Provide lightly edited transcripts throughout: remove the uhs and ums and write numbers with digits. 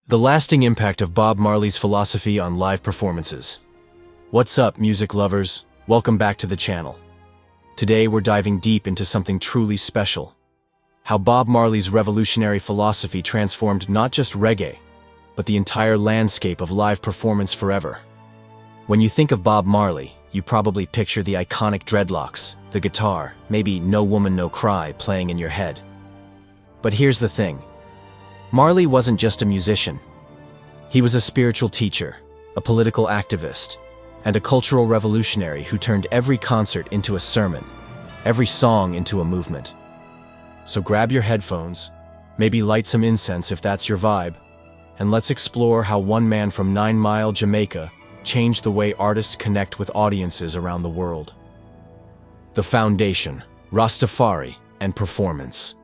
The lasting impact of Bob Marley's philosophy on live performances. What's up, music lovers? Welcome back to the channel. Today we're diving deep into something truly special. How Bob Marley's revolutionary philosophy transformed not just reggae, but the entire landscape of live performance forever. When you think of Bob Marley, you probably picture the iconic dreadlocks, the guitar, maybe No Woman No Cry playing in your head. But here's the thing. Marley wasn't just a musician. He was a spiritual teacher, a political activist, and a cultural revolutionary who turned every concert into a sermon, every song into a movement. So grab your headphones, maybe light some incense if that's your vibe, and let's explore how one man from 9 Mile, Jamaica, changed the way artists connect with audiences around the world. The foundation, Rastafari, and performance.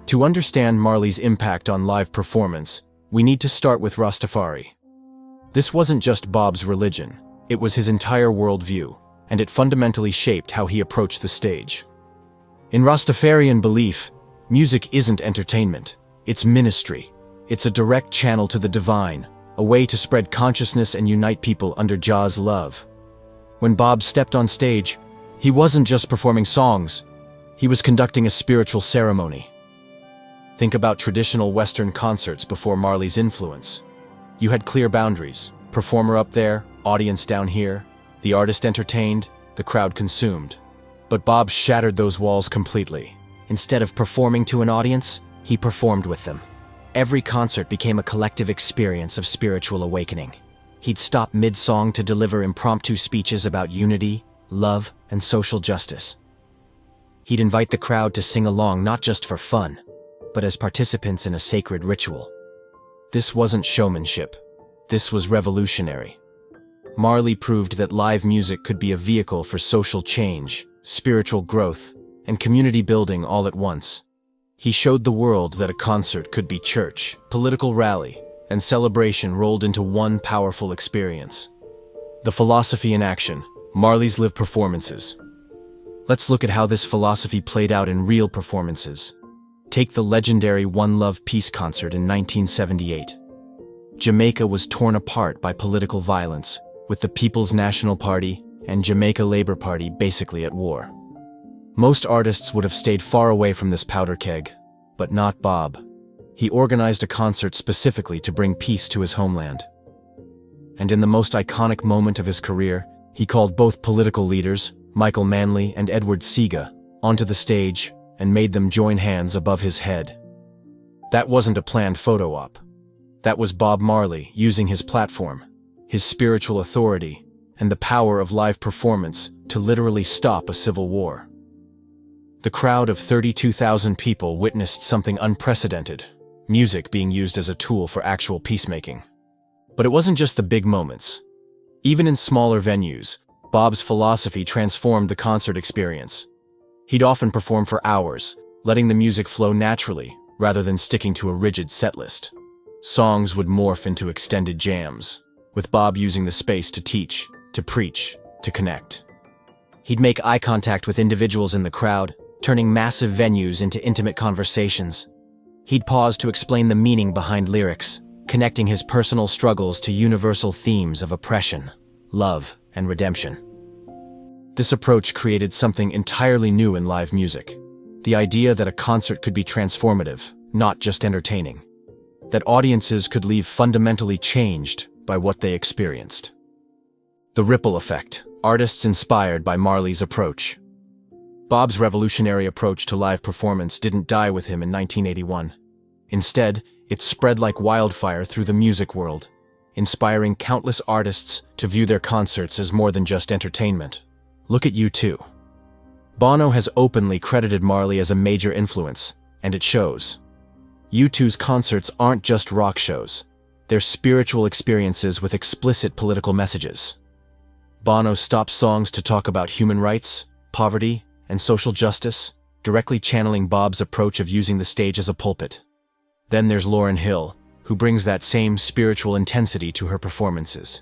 To understand Marley's impact on live performance, we need to start with Rastafari. This wasn't just Bob's religion, it was his entire worldview, and it fundamentally shaped how he approached the stage. In Rastafarian belief, music isn't entertainment, it's ministry. It's a direct channel to the divine, a way to spread consciousness and unite people under Jah's love. When Bob stepped on stage, he wasn't just performing songs, he was conducting a spiritual ceremony. Think about traditional Western concerts before Marley's influence. You had clear boundaries, performer up there, audience down here, the artist entertained, the crowd consumed. But Bob shattered those walls completely. Instead of performing to an audience, he performed with them. Every concert became a collective experience of spiritual awakening. He'd stop mid-song to deliver impromptu speeches about unity, love, and social justice. He'd invite the crowd to sing along not just for fun, but as participants in a sacred ritual. This wasn't showmanship. This was revolutionary. Marley proved that live music could be a vehicle for social change, spiritual growth, and community building all at once. He showed the world that a concert could be church, political rally, and celebration rolled into one powerful experience. The philosophy in action, Marley's live performances. Let's look at how this philosophy played out in real performances. Take the legendary One Love Peace concert in 1978. Jamaica was torn apart by political violence, with the People's National Party and Jamaica Labour Party basically at war. Most artists would have stayed far away from this powder keg, but not Bob. He organized a concert specifically to bring peace to his homeland. And in the most iconic moment of his career, he called both political leaders, Michael Manley and Edward Seaga, onto the stage and made them join hands above his head. That wasn't a planned photo op. That was Bob Marley using his platform, his spiritual authority, and the power of live performance to literally stop a civil war. The crowd of 32,000 people witnessed something unprecedented, music being used as a tool for actual peacemaking. But it wasn't just the big moments. Even in smaller venues, Bob's philosophy transformed the concert experience. He'd often perform for hours, letting the music flow naturally, rather than sticking to a rigid setlist. Songs would morph into extended jams, with Bob using the space to teach, to preach, to connect. He'd make eye contact with individuals in the crowd, turning massive venues into intimate conversations. He'd pause to explain the meaning behind lyrics, connecting his personal struggles to universal themes of oppression, love, and redemption. This approach created something entirely new in live music. The idea that a concert could be transformative, not just entertaining. That audiences could leave fundamentally changed by what they experienced. The ripple effect, artists inspired by Marley's approach. Bob's revolutionary approach to live performance didn't die with him in 1981. Instead, it spread like wildfire through the music world, inspiring countless artists to view their concerts as more than just entertainment. Look at U2. Bono has openly credited Marley as a major influence, and it shows. U2's concerts aren't just rock shows. They're spiritual experiences with explicit political messages. Bono stops songs to talk about human rights, poverty, and social justice, directly channeling Bob's approach of using the stage as a pulpit. Then there's Lauryn Hill, who brings that same spiritual intensity to her performances.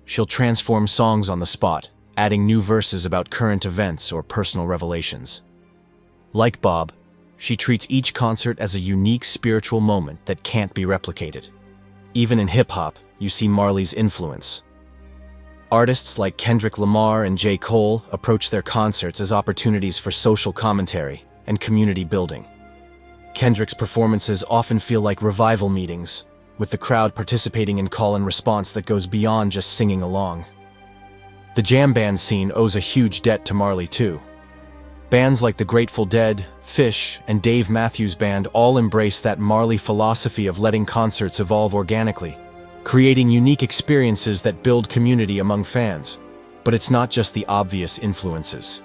She'll transform songs on the spot, adding new verses about current events or personal revelations. Like Bob, she treats each concert as a unique spiritual moment that can't be replicated. Even in hip-hop, you see Marley's influence. Artists like Kendrick Lamar and J. Cole approach their concerts as opportunities for social commentary and community building. Kendrick's performances often feel like revival meetings, with the crowd participating in call and response that goes beyond just singing along. The jam band scene owes a huge debt to Marley too. Bands like the Grateful Dead, Fish, and Dave Matthews Band all embrace that Marley philosophy of letting concerts evolve organically, creating unique experiences that build community among fans. But it's not just the obvious influences.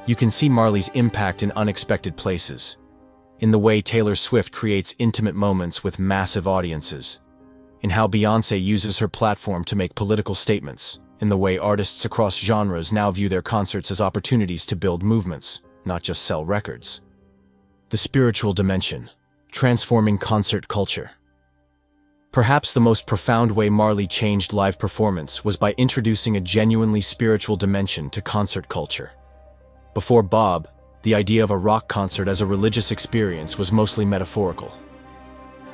You can see Marley's impact in unexpected places, in the way Taylor Swift creates intimate moments with massive audiences, in how Beyoncé uses her platform to make political statements, in the way artists across genres now view their concerts as opportunities to build movements, not just sell records. The spiritual dimension, transforming concert culture. Perhaps the most profound way Marley changed live performance was by introducing a genuinely spiritual dimension to concert culture. Before Bob, the idea of a rock concert as a religious experience was mostly metaphorical.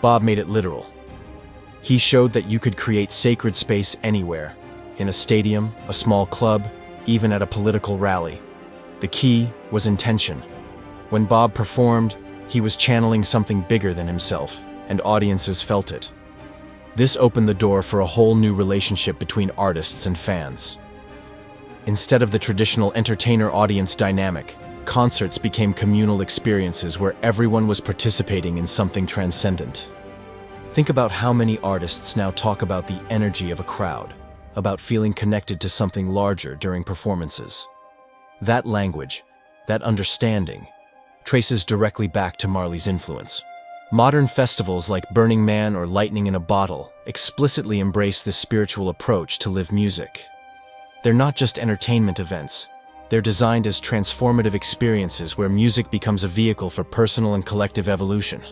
Bob made it literal. He showed that you could create sacred space anywhere, in a stadium, a small club, even at a political rally. The key was intention. When Bob performed, he was channeling something bigger than himself, and audiences felt it. This opened the door for a whole new relationship between artists and fans. Instead of the traditional entertainer-audience dynamic, concerts became communal experiences where everyone was participating in something transcendent. Think about how many artists now talk about the energy of a crowd, about feeling connected to something larger during performances. That language, that understanding, traces directly back to Marley's influence. Modern festivals like Burning Man or Lightning in a Bottle explicitly embrace this spiritual approach to live music. They're not just entertainment events. They're designed as transformative experiences where music becomes a vehicle for personal and collective evolution.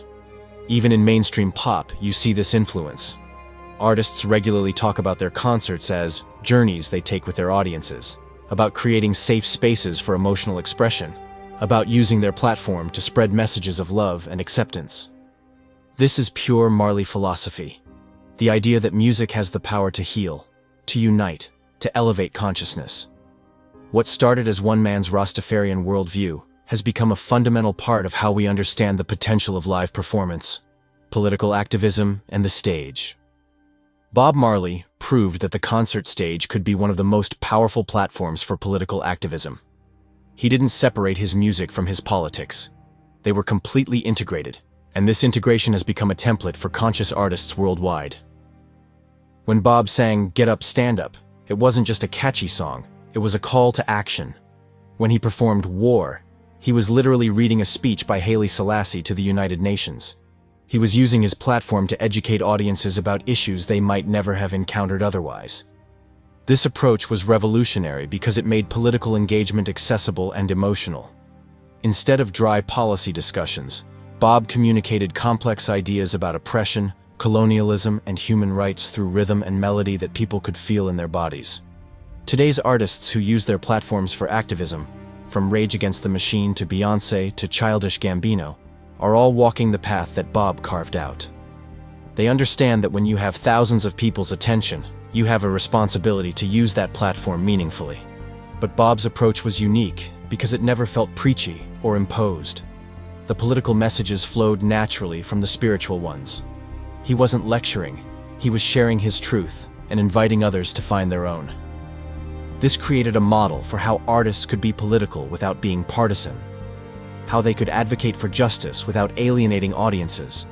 Even in mainstream pop, you see this influence. Artists regularly talk about their concerts as journeys they take with their audiences, about creating safe spaces for emotional expression, about using their platform to spread messages of love and acceptance. This is pure Marley philosophy. The idea that music has the power to heal, to unite, to elevate consciousness. What started as one man's Rastafarian worldview has become a fundamental part of how we understand the potential of live performance, political activism, and the stage. Bob Marley proved that the concert stage could be one of the most powerful platforms for political activism. He didn't separate his music from his politics. They were completely integrated, and this integration has become a template for conscious artists worldwide. When Bob sang "Get Up, Stand Up," it wasn't just a catchy song, it was a call to action. When he performed "War," he was literally reading a speech by Haile Selassie to the United Nations. He was using his platform to educate audiences about issues they might never have encountered otherwise. This approach was revolutionary because it made political engagement accessible and emotional. Instead of dry policy discussions, Bob communicated complex ideas about oppression, colonialism, and human rights through rhythm and melody that people could feel in their bodies. Today's artists who use their platforms for activism, from Rage Against the Machine to Beyoncé to Childish Gambino, are all walking the path that Bob carved out. They understand that when you have thousands of people's attention, you have a responsibility to use that platform meaningfully. But Bob's approach was unique because it never felt preachy or imposed. The political messages flowed naturally from the spiritual ones. He wasn't lecturing, he was sharing his truth and inviting others to find their own. This created a model for how artists could be political without being partisan, how they could advocate for justice without alienating audiences,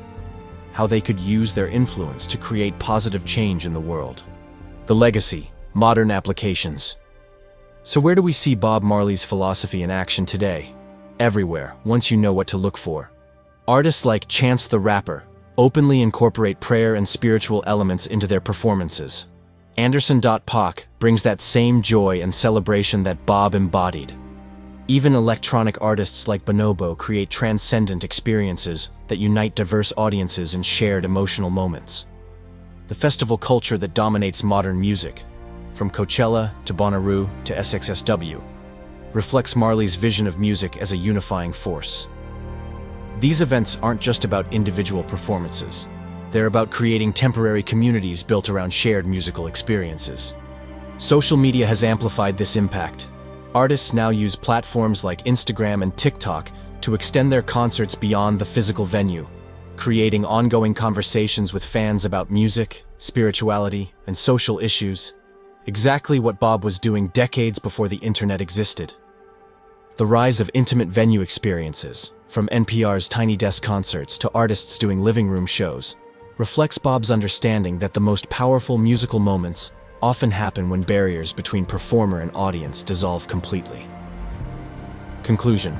how they could use their influence to create positive change in the world. The legacy, modern applications. So where do we see Bob Marley's philosophy in action today? Everywhere, once you know what to look for. Artists like Chance the Rapper openly incorporate prayer and spiritual elements into their performances. Anderson.Paak brings that same joy and celebration that Bob embodied. Even electronic artists like Bonobo create transcendent experiences that unite diverse audiences in shared emotional moments. The festival culture that dominates modern music, from Coachella to Bonnaroo to SXSW, reflects Marley's vision of music as a unifying force. These events aren't just about individual performances. They're about creating temporary communities built around shared musical experiences. Social media has amplified this impact. Artists now use platforms like Instagram and TikTok to extend their concerts beyond the physical venue, creating ongoing conversations with fans about music, spirituality, and social issues. Exactly what Bob was doing decades before the internet existed. The rise of intimate venue experiences, from NPR's Tiny Desk concerts to artists doing living room shows, reflects Bob's understanding that the most powerful musical moments often happen when barriers between performer and audience dissolve completely. Conclusion: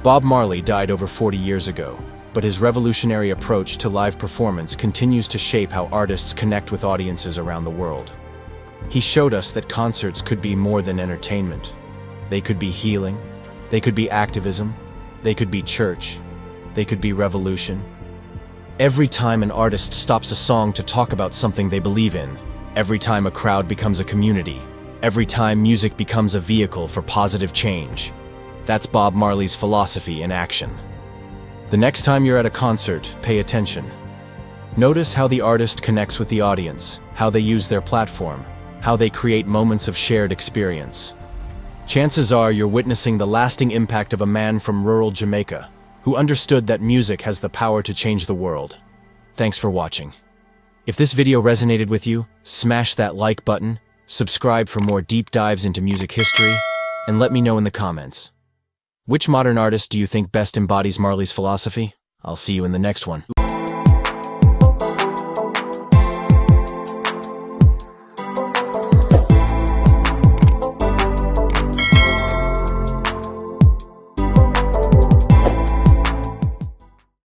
Bob Marley died over 40 years ago, but his revolutionary approach to live performance continues to shape how artists connect with audiences around the world. He showed us that concerts could be more than entertainment. They could be healing, they could be activism, they could be church, they could be revolution. Every time an artist stops a song to talk about something they believe in, every time a crowd becomes a community, every time music becomes a vehicle for positive change, that's Bob Marley's philosophy in action. The next time you're at a concert, pay attention. Notice how the artist connects with the audience, how they use their platform, how they create moments of shared experience. Chances are you're witnessing the lasting impact of a man from rural Jamaica who understood that music has the power to change the world. Thanks for watching. If this video resonated with you, smash that like button, subscribe for more deep dives into music history, and let me know in the comments. Which modern artist do you think best embodies Marley's philosophy? I'll see you in the next one.